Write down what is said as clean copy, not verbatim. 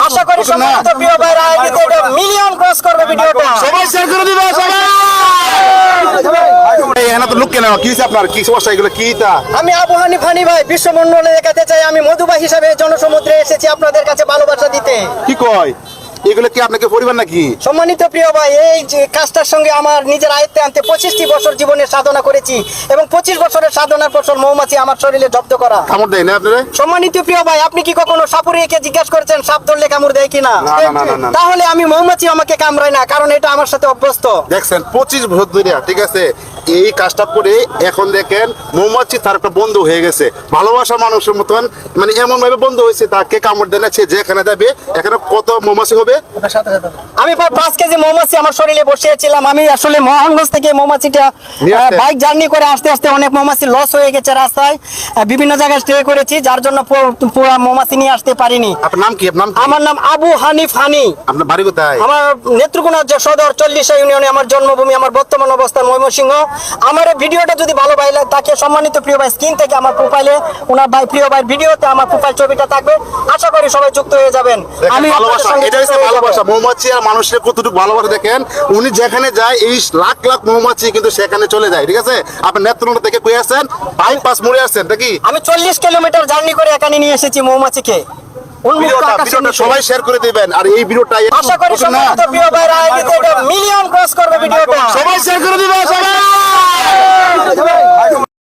আশা করি সমস্ত প্রিয় ভাইরা এটা মিলিয়ন ক্রস করবে ভিডিওটা। সবাই শেয়ার করে দিবে সবাই। এখানে তো লোক কেন কি হইছে আপনার কি সমস্যা এগুলো কি তা? আমি আবু হানিফ হানি ভাই বিশ্বমণ্ডলে দেখাতে চাই আমি মধুবা হিসাবে জনসমুদ্রে এসেছি আপনাদের কাছে ভালোবাসা দিতে। কি কয় এগুলো কি আপনাকে পরিবার নাকি? সম্মানিত প্রিয় ভাই, এই যে কাজটার সঙ্গে আমার নিজের আয়ত্তে আনতে 25টি বছর জীবনের সাধনা করেছি এবং 25 বছরের সাধনার ফসল মৌমাছি আমার শরীরে জব্দ করা। কামড় দেয় না আপনারা? সম্মানিত প্রিয় ভাই, আপনি কি কখনো সাপুরিয়াকে জিজ্ঞাসা করেছেন সাপ ধরলে কামড় দেয় কিনা? না। তাহলে আমি মৌমাছি আমাকে কামড়ায় না, কারণ এটা আমার সাথে অভ্যস্ত। দেখছেন 25 বছর ধরে, ঠিক আছে, এই কাজটা করে এখন দেখেন মৌমাছি তার একটা বন্ধু হয়ে গেছে, ভালোবাসা মানুষের মতন, মানে এমন ভাবে বন্ধু হয়েছে তাকে কামড় দেয় না। সে যেখানে যাবে এখানে কত মৌমাছি হবে। আমি প্রায় 5 কেজি মৌমাছি আমার শরীরে বসিয়েছিলাম। আমি আসলে মহানগঞ্জ থেকে মৌমাছিটা বাইক জার্নি করে আসতে আসতে অনেক মৌমাছি লস হয়ে গেছে রাস্তায়, বিভিন্ন জায়গায় স্টে করেছি, যার জন্য পুরো মৌমাছি নিয়ে আসতে পারিনি। আপনার নাম কি? আমার নাম আবু হানিফ হানি। আপনার বাড়ি কোথায়? আমার নেত্রকোনা সদর 40 ইউনিয়নে আমার জন্মভূমি, আমার বর্তমান অবস্থান ময়মনসিংহ। আমার এই ভিডিওটা যদি ভালো ভাই লাগে তাকে সম্মানিত প্রিয় ভাই স্ক্রিন থেকে আমার প্রোফাইলে ওনার ভাই প্রিয় ভাই ভিডিওতে আমার প্রোফাইল ছবিটা থাকবে, আশা করি সবাই যুক্ত হয়ে যাবেন। আমি ভালোবাসা, এটা হচ্ছে ভালোবাসা। মৌমাছি আর মানুষের কতটুকু ভালোবাসা দেখেন। উনি যেখানে যায় এই লাখ লাখ মৌমাছি কিন্তু সেখানে চলে যায়, ঠিক আছে। আপনি নেত্রকোনা থেকে কই আসছেন? বাইপাস মোড়ে আসছেন নাকি? আমি 40 কিলোমিটার জার্নি করে এখানে নিয়ে এসেছি মৌমাছিকে। ভিডিওটা সবাই শেয়ার করে দিবেন আর এই ভিডিওটা আশা করি সমস্ত প্রিয় ভাইরা এটা মিলিয়ন ক্রস করবে ভিডিওটা। সবাই শেয়ার করে দিবেন সবাই।